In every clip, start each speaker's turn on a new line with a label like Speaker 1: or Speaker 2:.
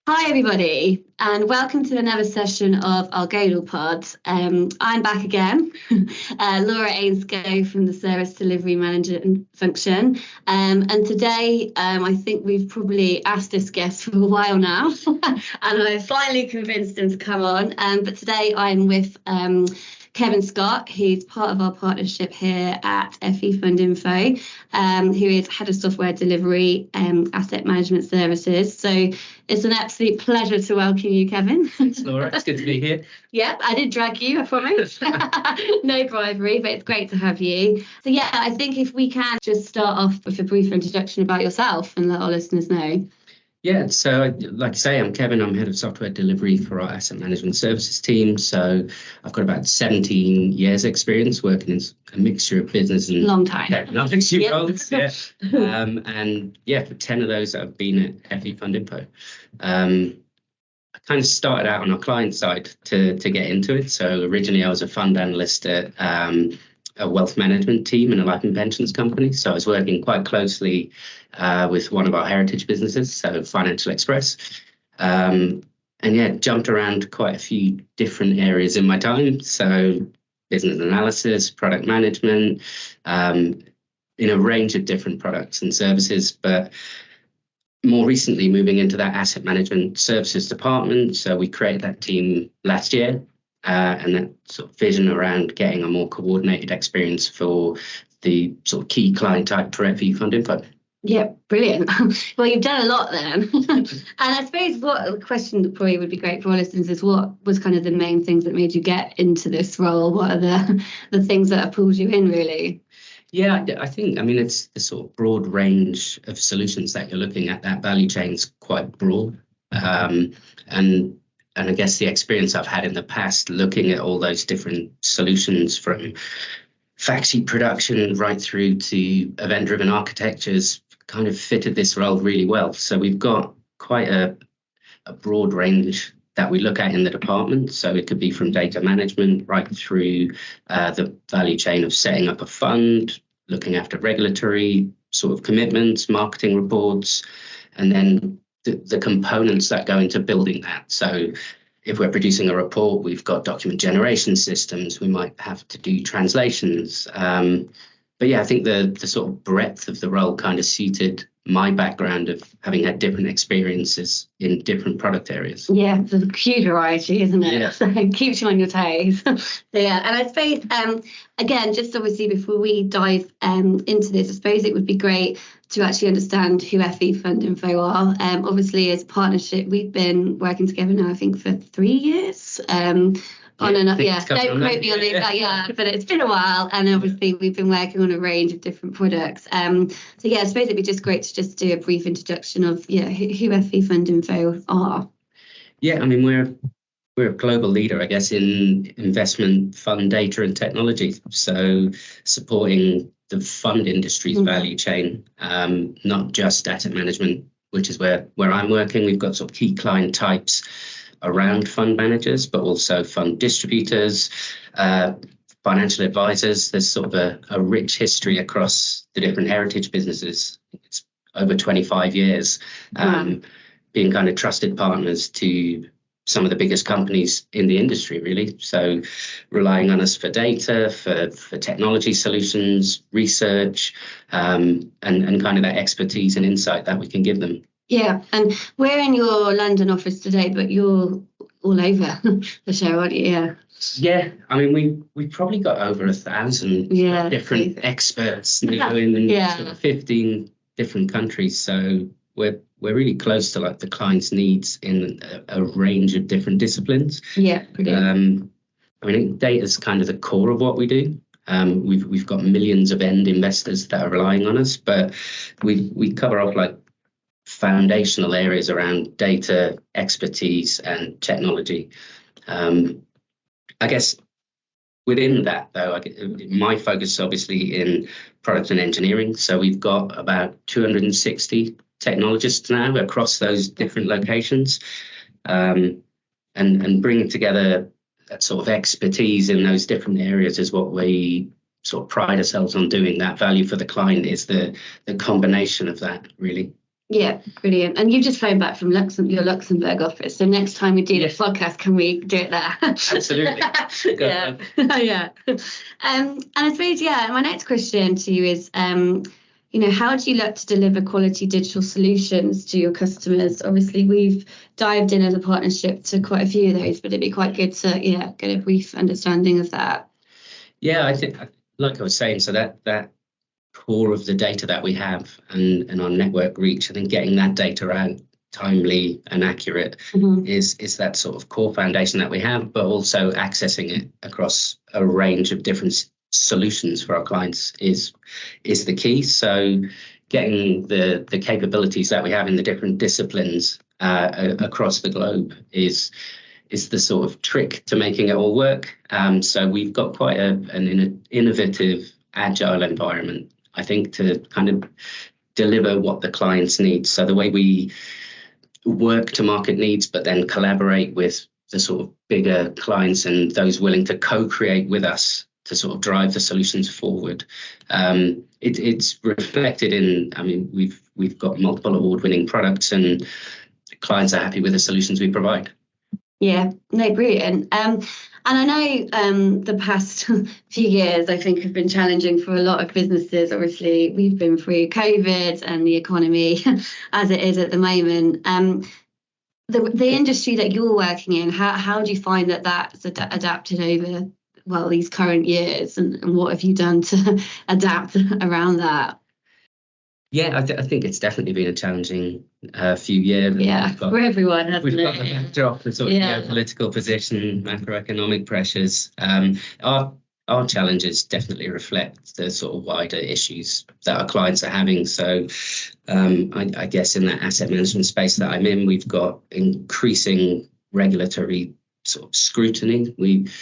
Speaker 1: Hi, everybody, and welcome to another session of our Godel pod. I'm back again, Laura Ainscough from the Service Delivery Management function. And today, I think we've probably asked this guest for a while now, and I've finally convinced him to come on. But today I'm with Kevin Scott, who's part of our partnership here at FEfundinfo, who is Head of Software Delivery Asset Management Services. So it's an absolute pleasure to welcome you, Kevin.
Speaker 2: Thanks, Laura. It's good to be here.
Speaker 1: Yep, I did drag you, I promise. No bribery, but it's great to have you. So yeah, I think if we can just start off with a brief introduction about yourself and let our listeners know.
Speaker 2: Yeah, so like I say, I'm Kevin. I'm Head of Software Delivery for our Asset Management Services team. So I've got about 17 years experience working in a mixture of business and
Speaker 1: long time
Speaker 2: technology roles. Yeah. And yeah, for 10 of those I've been at FEfundinfo. I kind of started out on our client side to get into it. So originally I was a fund analyst at a wealth management team in a life and pensions company. So I was working quite closely with one of our heritage businesses, so Financial Express. And yeah, jumped around quite a few different areas in my time. So business analysis, product management, in a range of different products and services. But more recently, moving into that asset management services department. So we created that team last year. And that sort of vision around getting a more coordinated experience for the sort of key client type for FEfundinfo.
Speaker 1: Yeah, brilliant. Well, you've done a lot then. And I suppose what question that probably would be great for our listeners is what was kind of the main things that made you get into this role? What are the things that have pulled you in, really?
Speaker 2: Yeah, I think, it's the sort of broad range of solutions that you're looking at. That value chain is quite broad. And I guess the experience I've had in the past looking at all those different solutions from fact sheet production right through to event-driven architectures kind of fitted this role really well. So we've got quite a broad range that we look at in the department. So it could be from data management right through the value chain of setting up a fund, looking after regulatory sort of commitments, marketing reports, and then the components that go into building that. So if we're producing a report, we've got document generation systems, we might have to do translations. But yeah, I think the sort of breadth of the role kind of suited my background of having had different experiences in different product areas.
Speaker 1: Yeah, it's a huge variety, isn't it?
Speaker 2: Yeah.
Speaker 1: So it keeps you on your toes. So yeah, and I suppose, again, just obviously before we dive into this, I suppose it would be great to actually understand who FEfundinfo are. Obviously, as a partnership, we've been working together now, I think, for 3 years. On and off, yeah. Don't quote me on it, yeah, but it's been a while, and obviously we've been working on a range of different products. So yeah, I suppose it'd be just great to just do a brief introduction of who FEfundinfo are.
Speaker 2: Yeah, we're a global leader, I guess, in investment fund data and technology. So supporting the fund industry's value chain, not just asset management, which is where I'm working. We've got sort of key client types around fund managers, but also fund distributors, financial advisors. There's sort of a rich history across the different heritage businesses. It's over 25 years, being kind of trusted partners to some of the biggest companies in the industry, really. So relying on us for data, for technology solutions, research, and kind of that expertise and insight that we can give them.
Speaker 1: Yeah, and we're in your London office today, but you're all over the show, aren't you?
Speaker 2: Yeah, we've probably got over 1,000 different experts in sort of 15 different countries. So we're really close to like the client's needs in a range of different disciplines.
Speaker 1: Yeah, brilliant.
Speaker 2: Data is kind of the core of what we do. We've got millions of end investors that are relying on us, but we cover off like foundational areas around data, expertise, and technology. I guess within that, though, my focus is obviously in product and engineering. So we've got about 260 technologists now across those different locations, and bringing together that sort of expertise in those different areas is what we sort of pride ourselves on doing. That value for the client is the combination of that, really.
Speaker 1: Yeah, brilliant. And you've just flown back from your Luxembourg office. So next time we do this podcast, can we do it there?
Speaker 2: Absolutely.
Speaker 1: Yeah. Yeah. And I suppose, my next question to you is, how do you look to deliver quality digital solutions to your customers? Obviously, we've dived in as a partnership to quite a few of those, but it'd be quite good to, get a brief understanding of that.
Speaker 2: Yeah, I think, like I was saying, so that core of the data that we have and our network reach, I think getting that data out timely and accurate is that sort of core foundation that we have, but also accessing it across a range of different solutions for our clients is the key. So getting the capabilities that we have in the different disciplines across the globe is the sort of trick to making it all work. So we've got quite an innovative, agile environment, I think, to kind of deliver what the clients need. So the way we work to market needs, but then collaborate with the sort of bigger clients and those willing to co-create with us to sort of drive the solutions forward. It's reflected in, I mean, we've got multiple award-winning products and clients are happy with the solutions we provide.
Speaker 1: Yeah, no, brilliant. And I know the past few years, I think, have been challenging for a lot of businesses. Obviously, we've been through COVID and the economy as it is at the moment. The industry that you're working in, how do you find that's adapted over, these current years? And what have you done to adapt around that?
Speaker 2: Yeah, I think it's definitely been a challenging few years.
Speaker 1: Yeah, for everyone, hasn't it?
Speaker 2: We've got the backdrop of sort of geopolitical position, macroeconomic pressures. Our challenges definitely reflect the sort of wider issues that our clients are having. So I guess in that asset management space that I'm in, we've got increasing regulatory sort of scrutiny. We've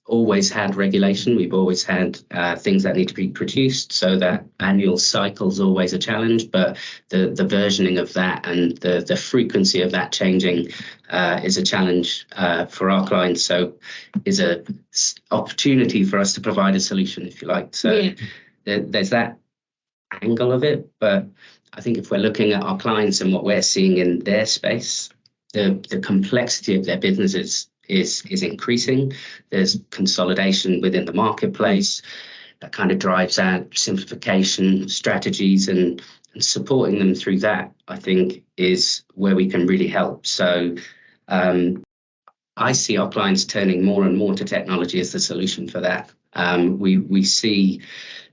Speaker 2: always had regulation. We've always had things that need to be produced, so that annual cycle is always a challenge. But the versioning of that and the frequency of that changing is a challenge for our clients. So is a opportunity for us to provide a solution, if you like. So there's that angle of it. But I think if we're looking at our clients and what we're seeing in their space, the complexity of their businesses is increasing. There's consolidation within the marketplace that kind of drives out simplification strategies, and supporting them through that, I think, is where we can really help. So I see our clients turning more and more to technology as the solution for that. We see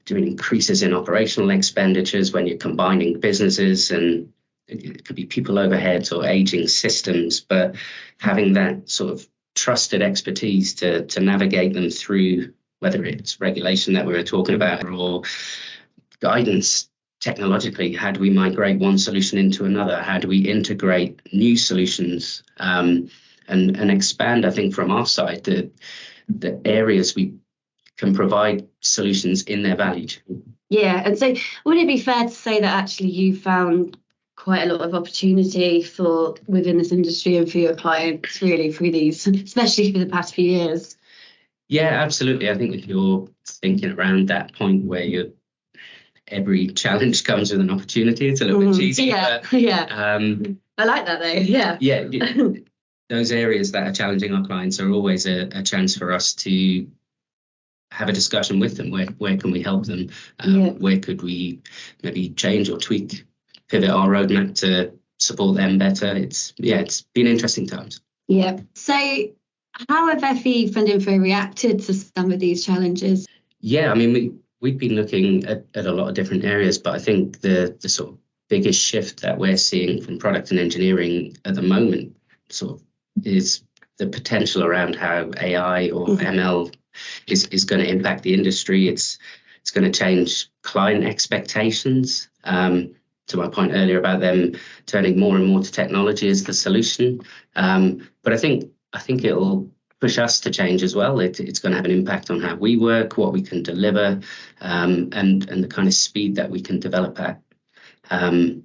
Speaker 2: doing increases in operational expenditures when you're combining businesses, and it could be people overheads or aging systems, but having that sort of trusted expertise to navigate them through, whether it's regulation that we were talking about or guidance technologically. How do we migrate one solution into another? How do we integrate new solutions and expand, I think, from our side, the areas we can provide solutions in their value chain.
Speaker 1: Yeah, and so would it be fair to say that actually you found quite a lot of opportunity within this industry and for your clients really through these, especially for the past few years?
Speaker 2: Yeah, absolutely. I think if you're thinking around that point where every challenge comes with an opportunity, it's a little bit cheesy.
Speaker 1: Yeah,
Speaker 2: but,
Speaker 1: I like that though. Yeah.
Speaker 2: Yeah. Those areas that are challenging our clients are always a chance for us to have a discussion with them. Where can we help them? Where could we maybe change or tweak, pivot our roadmap to support them better? It's been interesting times.
Speaker 1: Yeah. So how have FEfundinfo reacted to some of these challenges?
Speaker 2: Yeah, I mean, we've been looking at a lot of different areas, but I think the sort of biggest shift that we're seeing from product and engineering at the moment sort of is the potential around how AI or ML is going to impact the industry. It's going to change client expectations. To my point earlier about them turning more and more to technology as the solution. But I think it'll push us to change as well. It's going to have an impact on how we work, what we can deliver, and the kind of speed that we can develop at. I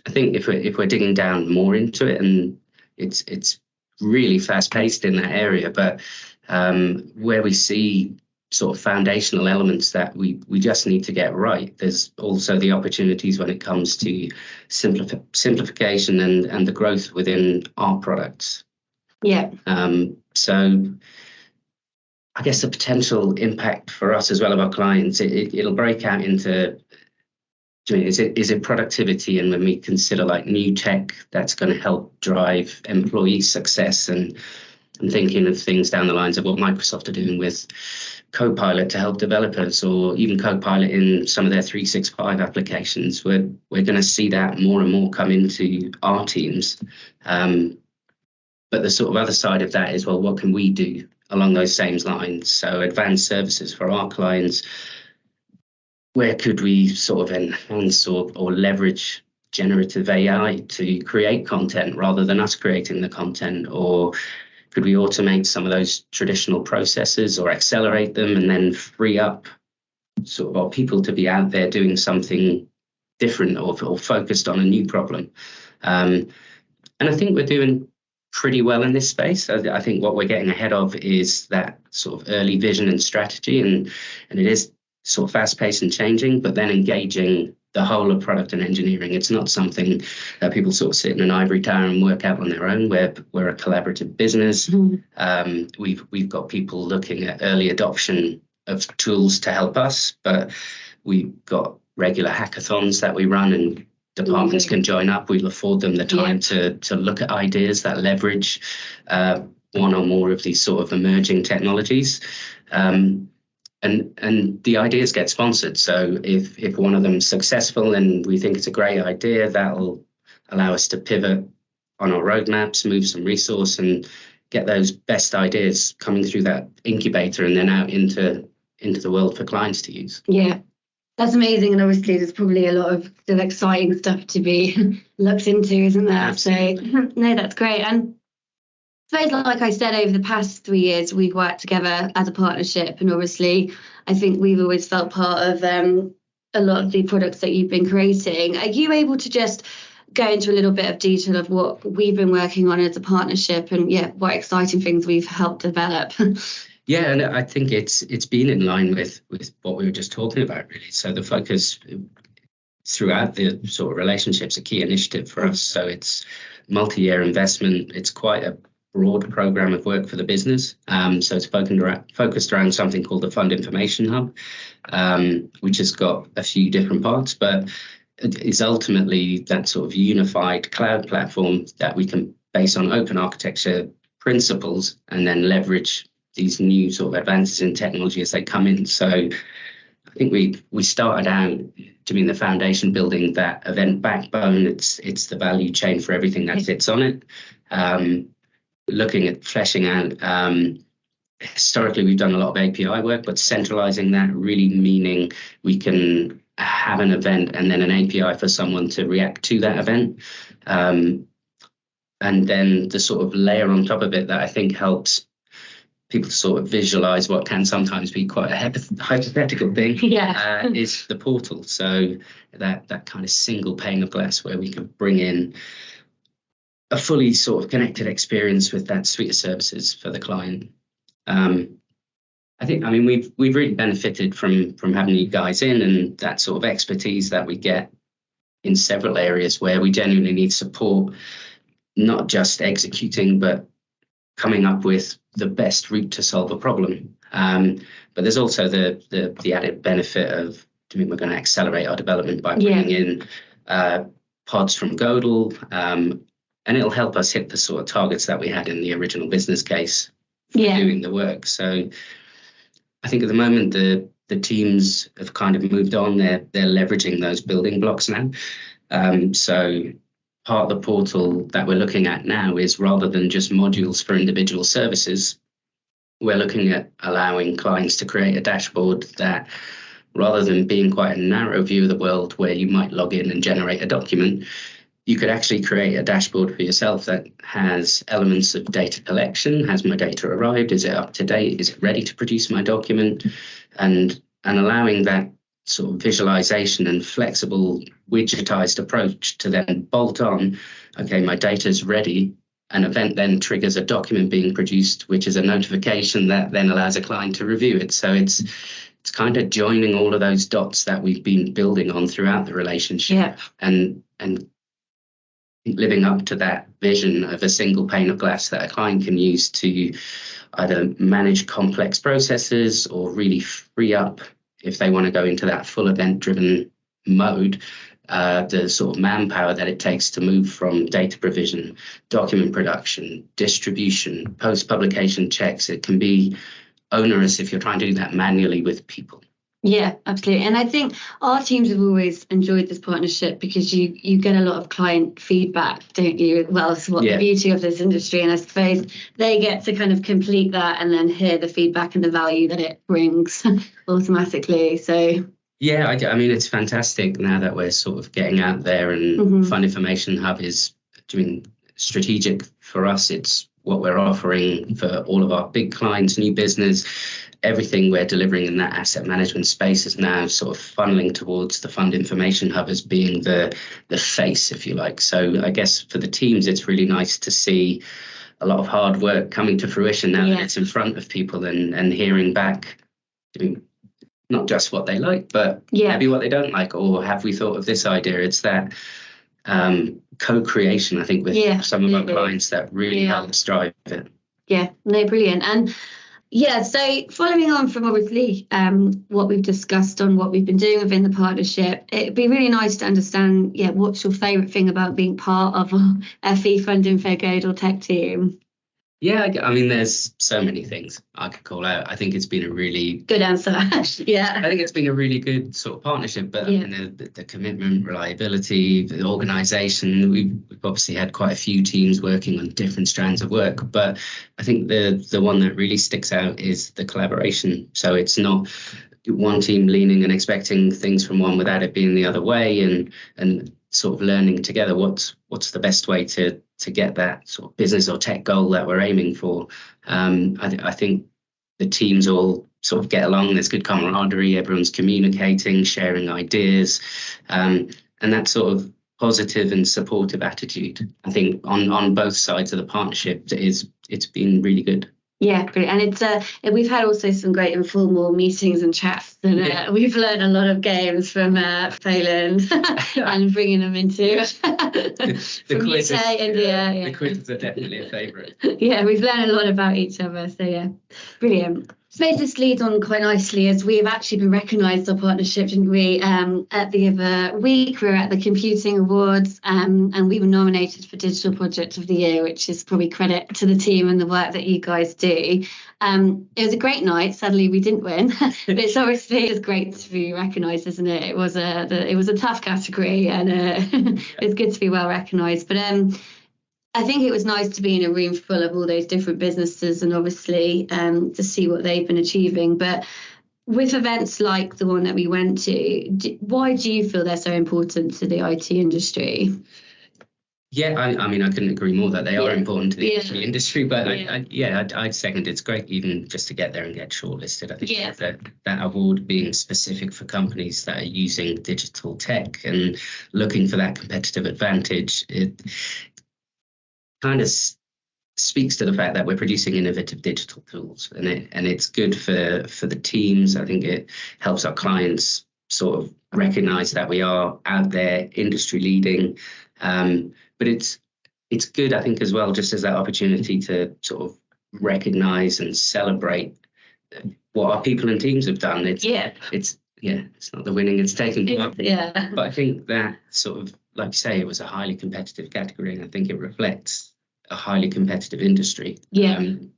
Speaker 2: think if we're digging down more into it, and it's really fast paced in that area, but where we see sort of foundational elements that we just need to get right. There's also the opportunities when it comes to simplification and the growth within our products.
Speaker 1: Yeah.
Speaker 2: So I guess the potential impact for us as well of our clients, it'll break out into, is it productivity, and when we consider like new tech that's going to help drive employee success, and thinking of things down the lines of what Microsoft are doing with Copilot to help developers, or even Copilot in some of their 365 applications. We're going to see that more and more come into our teams. But the sort of other side of that is, well, what can we do along those same lines? So advanced services for our clients, where could we sort of enhance or leverage generative AI to create content rather than us creating the content? Or could we automate some of those traditional processes or accelerate them and then free up sort of our people to be out there doing something different or focused on a new problem? And I think we're doing pretty well in this space. I think what we're getting ahead of is that sort of early vision and strategy, and it is sort of fast-paced and changing, but then engaging the whole of product and engineering. It's not something that people sort of sit in an ivory tower and work out on their own. We're a collaborative business. We've got people looking at early adoption of tools to help us, but we've got regular hackathons that we run, and departments can join up. We'll afford them the time to look at ideas that leverage one or more of these sort of emerging technologies. And the ideas get sponsored. So if one of them's successful and we think it's a great idea, that'll allow us to pivot on our roadmaps, move some resource, and get those best ideas coming through that incubator and then out into the world for clients to use.
Speaker 1: Yeah. That's amazing, and obviously there's probably a lot of still exciting stuff to be looked into, isn't there? Absolutely. So no, that's great. And I suppose, like I said, over the past 3 years, we've worked together as a partnership, and obviously I think we've always felt part of a lot of the products that you've been creating. Are you able to just go into a little bit of detail of what we've been working on as a partnership, and what exciting things we've helped develop?
Speaker 2: Yeah, and I think it's been in line with what we were just talking about, really. So the focus throughout the sort of relationship's a key initiative for us. So it's multi-year investment. It's quite a broad program of work for the business. So it's focused around something called the Fund Information Hub, which has got a few different parts, but it is ultimately that sort of unified cloud platform that we can base on open architecture principles and then leverage these new sort of advances in technology as they come in. So I think we started out doing the foundation, building that event backbone. It's the value chain for everything that sits on it. Looking at fleshing out, historically we've done a lot of API work, but centralizing that, really meaning we can have an event and then an API for someone to react to that event. And then the sort of layer on top of it that I think helps people sort of visualize what can sometimes be quite a hypothetical thing, is the portal. So that kind of single pane of glass where we can bring in a fully sort of connected experience with that suite of services for the client. We've really benefited from having you guys in, and that sort of expertise that we get in several areas where we genuinely need support, not just executing, but coming up with the best route to solve a problem. But there's also the added benefit of we're going to accelerate our development by bringing in pods from Godel, and it'll help us hit the sort of targets that we had in the original business case for doing the work. So I think at the moment the teams have kind of moved on. They're leveraging those building blocks now. So part of the portal that we're looking at now is, rather than just modules for individual services, we're looking at allowing clients to create a dashboard that, rather than being quite a narrow view of the world where you might log in and generate a document, you could actually create a dashboard for yourself that has elements of data collection. Has my data arrived? Is it up to date? Is it ready to produce my document? And allowing that sort of visualization and flexible widgetized approach to then bolt on, okay, my data's ready. an event then triggers a document being produced, which is a notification that then allows a client to review it. So it's kind of joining all of those dots that we've been building on throughout the relationship, and living up to that vision of a single pane of glass that a client can use to either manage complex processes or really free up, if they want to go into that full event-driven mode, the sort of manpower that it takes to move from data provision, document production, distribution, post-publication checks. It can be onerous if you're trying to do that manually with people.
Speaker 1: Yeah, absolutely. And I think our teams have always enjoyed this partnership because you get a lot of client feedback, don't you? Well, it's what the beauty of this industry. And I suppose they get to kind of complete that and then hear the feedback and the value that it brings automatically. So
Speaker 2: yeah, I mean, it's fantastic now that we're sort of getting out there, and Fund Information Hub is doing strategic for us. It's what we're offering for all of our big clients, new business. Everything we're delivering in that asset management space is now sort of funneling towards the Fund Information Hub as being the face, if you like. So I guess for the teams, it's really nice to see a lot of hard work coming to fruition now that it's in front of people, and hearing back, not just what they like, but maybe what they don't like, or have we thought of this idea? It's that co-creation, I think, with some of our clients that really helps drive it.
Speaker 1: Yeah, no, brilliant. And so following on from obviously what we've discussed on what we've been doing within the partnership, it'd be really nice to understand, what's your favourite thing about being part of our FEfundinfo Godel tech team?
Speaker 2: Yeah, I mean, there's so many things I could call out. I think it's been a really
Speaker 1: good answer. Yeah,
Speaker 2: I think it's been a really good sort of partnership, but I mean, the commitment, reliability, the organisation. We've obviously had quite a few teams working on different strands of work, but I think the one that really sticks out is the collaboration. So it's not one team leaning and expecting things from one without it being the other way, and sort of learning together what's the best way to get that sort of business or tech goal that we're aiming for. I think the teams all sort of get along. There's good camaraderie. Everyone's communicating, sharing ideas, and that sort of positive and supportive attitude, I think, on both sides of the partnership it's been really good.
Speaker 1: Yeah, great. And it's we've had also some great informal meetings and chats, and we've learned a lot of games from Poland and bringing them into
Speaker 2: the
Speaker 1: from
Speaker 2: quizzes,
Speaker 1: UK, India.
Speaker 2: The quizzes are definitely a favourite.
Speaker 1: Yeah, we've learned a lot about each other. So brilliant. I suppose this leads on quite nicely, as we've actually been recognised, our partnership, didn't we? At the other week, we were at the Computing Awards, and we were nominated for Digital Project of the Year, which is probably credit to the team and the work that you guys do. It was a great night. Sadly, we didn't win, but it's great to be recognised, isn't it? It was a tough category, and it's good to be well recognised. But I think it was nice to be in a room full of all those different businesses, and obviously to see what they've been achieving. But with events like the one that we went to, why do you feel they're so important to the IT industry?
Speaker 2: Yeah, I mean, I couldn't agree more that they are important to the industry. But I'd second it's great even just to get there and get shortlisted. I think that award being specific for companies that are using digital tech and looking for that competitive advantage, it kind of speaks to the fact that we're producing innovative digital tools, and it's good for the teams. I think it helps our clients sort of recognize that we are out there industry leading, but it's good, I think, as well, just as that opportunity to sort of recognize and celebrate what our people and teams have done. It's not the winning, it's taking part. But I think that sort of, like you say, it was a highly competitive category, and I think it reflects a highly competitive industry.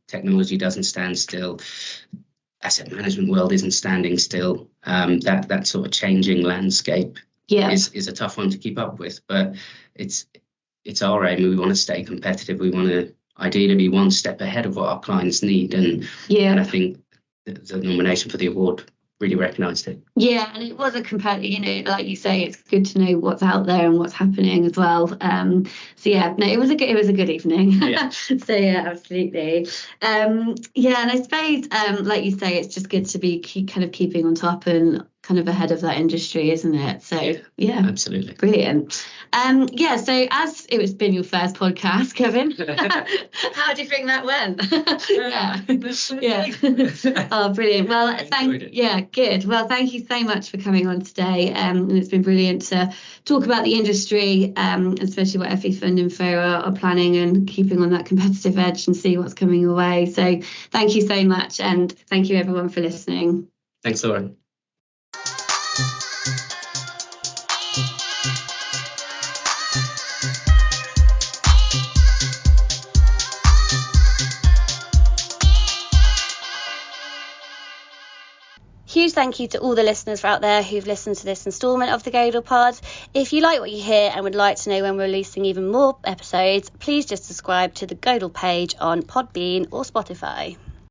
Speaker 2: Technology doesn't stand still. Asset management world isn't standing still. That sort of changing landscape is a tough one to keep up with. But it's our aim. We want to stay competitive. We want to ideally be one step ahead of what our clients need. And I think the nomination for the award really recognised it. Yeah,
Speaker 1: and it was a competitive, like you say, it's good to know what's out there and what's happening as well. It was a good evening. Absolutely. And I suppose, like you say, it's just good to be kind of keeping on top and kind of ahead of that industry, isn't it? So yeah,
Speaker 2: absolutely.
Speaker 1: Brilliant. So as it's been your first podcast, Kevin, how do you think that went? Oh, brilliant. Well, good. Well, thank you so much for coming on today. And it's been brilliant to talk about the industry, especially what FEfundinfo are planning and keeping on that competitive edge and see what's coming your way. So thank you so much, and thank you everyone for listening.
Speaker 2: Thanks, Laura.
Speaker 3: Huge thank you to all the listeners out there who've listened to this instalment of the Godel Pod. If you like what you hear and would like to know when we're releasing even more episodes, please just subscribe to the Godel page on Podbean or Spotify.